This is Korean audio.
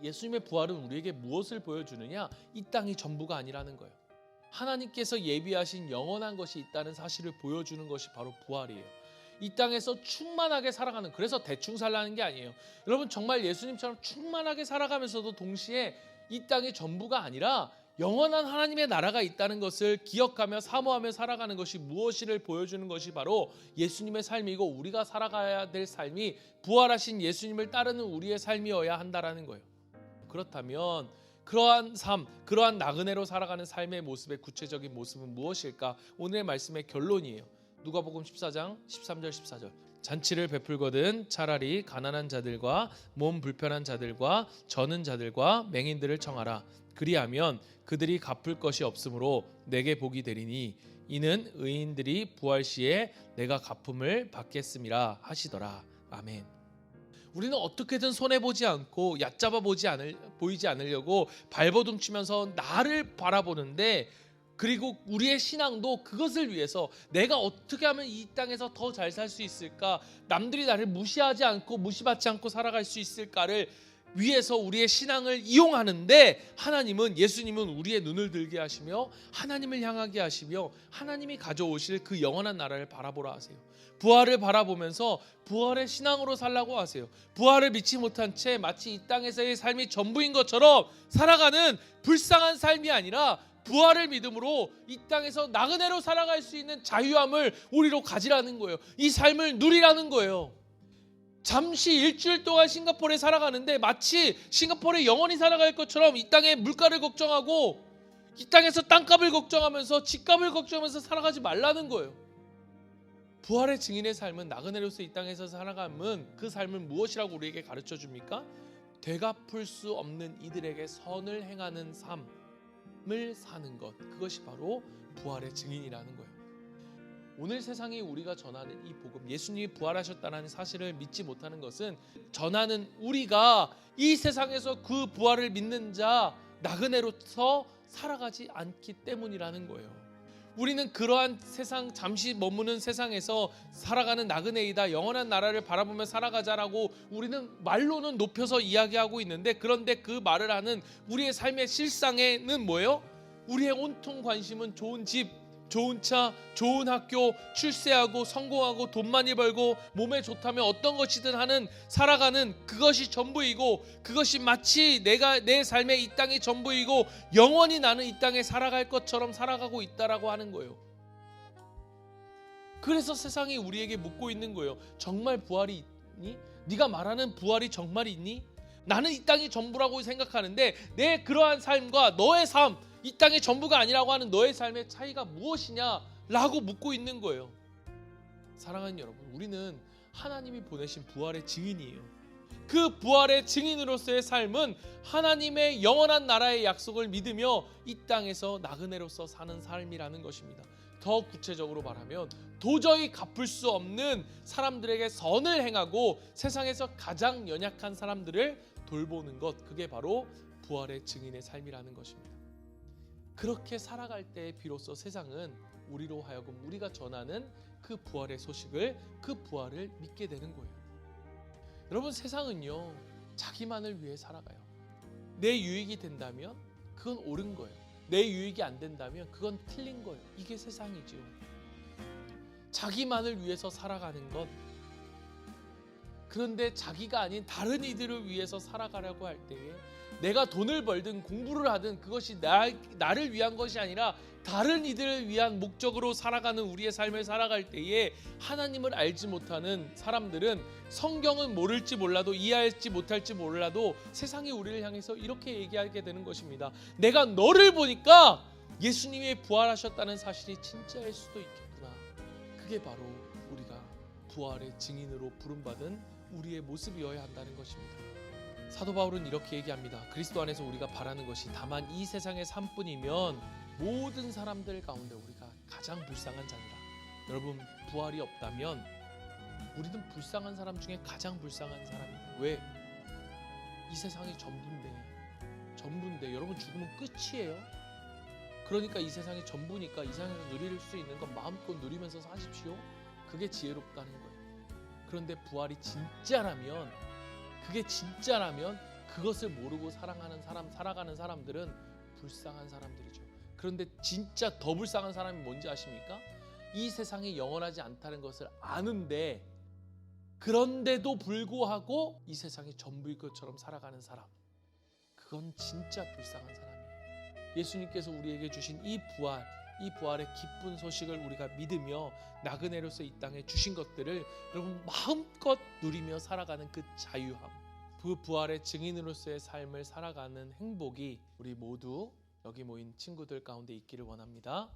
예수님의 부활은 우리에게 무엇을 보여주느냐? 이 땅이 전부가 아니라는 거예요. 하나님께서 예비하신 영원한 것이 있다는 사실을 보여주는 것이 바로 부활이에요. 이 땅에서 충만하게 살아가는, 그래서 대충 살라는 게 아니에요. 여러분, 정말 예수님처럼 충만하게 살아가면서도 동시에 이 땅이 전부가 아니라 영원한 하나님의 나라가 있다는 것을 기억하며 사모하며 살아가는 것이 무엇이를 보여주는 것이 바로 예수님의 삶이고, 우리가 살아가야 될 삶이 부활하신 예수님을 따르는 우리의 삶이어야 한다라는 거예요. 그렇다면 그러한 삶, 그러한 나그네로 살아가는 삶의 모습의 구체적인 모습은 무엇일까? 오늘의 말씀의 결론이에요. 누가복음 14장 13절 14절. 잔치를 베풀거든 차라리 가난한 자들과 몸 불편한 자들과 저는 자들과 맹인들을 청하라. 그리하면 그들이 갚을 것이 없으므로 내게 복이 되리니 이는 의인들이 부활 시에 내가 갚음을 받겠음이라 하시더라. 아멘. 우리는 어떻게든 손해보지 않고 얕잡아 보이지 않으려고 발버둥 치면서 나를 바라보는데, 그리고 우리의 신앙도 그것을 위해서 내가 어떻게 하면 이 땅에서 더 잘 살 수 있을까, 남들이 나를 무시하지 않고 무시받지 않고 살아갈 수 있을까를 위해서 우리의 신앙을 이용하는데, 하나님은, 예수님은 우리의 눈을 들게 하시며 하나님을 향하게 하시며 하나님이 가져오실 그 영원한 나라를 바라보라 하세요. 부활을 바라보면서 부활의 신앙으로 살라고 하세요. 부활을 믿지 못한 채 마치 이 땅에서의 삶이 전부인 것처럼 살아가는 불쌍한 삶이 아니라, 부활을 믿음으로 이 땅에서 나그네로 살아갈 수 있는 자유함을 우리로 가지라는 거예요. 이 삶을 누리라는 거예요. 잠시 일주일 동안 싱가포르에 살아가는데 마치 싱가포르에 영원히 살아갈 것처럼 이 땅의 물가를 걱정하고 이 땅에서 땅값을 걱정하면서 집값을 걱정하면서 살아가지 말라는 거예요. 부활의 증인의 삶은, 나그네로서 이 땅에서 살아가면 그 삶은 무엇이라고 우리에게 가르쳐 줍니까? 되갚을 수 없는 이들에게 선을 행하는 삶을 사는 것, 그것이 바로 부활의 증인이라는 거예요. 오늘 세상이 우리가 전하는 이 복음, 예수님이 부활하셨다는 사실을 믿지 못하는 것은 전하는 우리가 이 세상에서 그 부활을 믿는 자 나그네로서 살아가지 않기 때문이라는 거예요. 우리는 그러한 세상, 잠시 머무는 세상에서 살아가는 나그네이다, 영원한 나라를 바라보며 살아가자라고 우리는 말로는 높여서 이야기하고 있는데, 그런데 그 말을 하는 우리의 삶의 실상에는 뭐예요? 우리의 온통 관심은 좋은 집, 좋은 차, 좋은 학교, 출세하고 성공하고 돈 많이 벌고 몸에 좋다면 어떤 것이든 하는, 살아가는 그것이 전부이고, 그것이 마치 내 삶의 이 땅이 전부이고 영원히 나는 이 땅에 살아갈 것처럼 살아가고 있다라고 하는 거예요. 그래서 세상이 우리에게 묻고 있는 거예요. 정말 부활이 있니? 네가 말하는 부활이 정말 있니? 나는 이 땅이 전부라고 생각하는데 내 그러한 삶과 너의 삶, 이 땅의 전부가 아니라고 하는 너의 삶의 차이가 무엇이냐라고 묻고 있는 거예요. 사랑하는 여러분, 우리는 하나님이 보내신 부활의 증인이에요. 그 부활의 증인으로서의 삶은 하나님의 영원한 나라의 약속을 믿으며 이 땅에서 나그네로서 사는 삶이라는 것입니다. 더 구체적으로 말하면 도저히 갚을 수 없는 사람들에게 선을 행하고 세상에서 가장 연약한 사람들을 돌보는 것, 그게 바로 부활의 증인의 삶이라는 것입니다. 그렇게 살아갈 때 비로소 세상은 우리로 하여금 우리가 전하는 그 부활의 소식을, 그 부활을 믿게 되는 거예요. 여러분, 세상은요 자기만을 위해 살아가요. 내 유익이 된다면 그건 옳은 거예요. 내 유익이 안 된다면 그건 틀린 거예요. 이게 세상이죠. 자기만을 위해서 살아가는 것, 그런데 자기가 아닌 다른 이들을 위해서 살아가려고 할 때에 내가 돈을 벌든 공부를 하든 그것이 나를 위한 것이 아니라 다른 이들을 위한 목적으로 살아가는 우리의 삶을 살아갈 때에 하나님을 알지 못하는 사람들은 성경은 모를지 몰라도, 이해할지 못할지 몰라도 세상이 우리를 향해서 이렇게 얘기하게 되는 것입니다. 내가 너를 보니까 예수님이 부활하셨다는 사실이 진짜일 수도 있겠구나. 그게 바로 우리가 부활의 증인으로 부름받은 우리의 모습이어야 한다는 것입니다. 사도 바울은 이렇게 얘기합니다. 그리스도 안에서 우리가 바라는 것이 다만 이 세상의 삶뿐이면 모든 사람들 가운데 우리가 가장 불쌍한 자니라. 여러분, 부활이 없다면 우리는 불쌍한 사람 중에 가장 불쌍한 사람이에요. 왜? 이 세상이 전부인데 여러분, 죽으면 끝이에요. 그러니까 이 세상이 전부니까 이 세상에서 누릴 수 있는 건 마음껏 누리면서 사십시오. 그게 지혜롭다는 거예요. 그런데 부활이 진짜라면, 그게 진짜라면 그것을 모르고 살아가는 사람들은 불쌍한 사람들이죠. 그런데 진짜 더 불쌍한 사람이 뭔지 아십니까? 이 세상이 영원하지 않다는 것을 아는데 그런데도 불구하고 이 세상이 전부일 것처럼 살아가는 사람, 그건 진짜 불쌍한 사람이에요. 예수님께서 우리에게 주신 이 부활의 기쁜 소식을 우리가 믿으며 나그네로서 이 땅에 주신 것들을 여러분 마음껏 누리며 살아가는 그 자유함, 그 부활의 증인으로서의 삶을 살아가는 행복이 우리 모두 여기 모인 친구들 가운데 있기를 원합니다.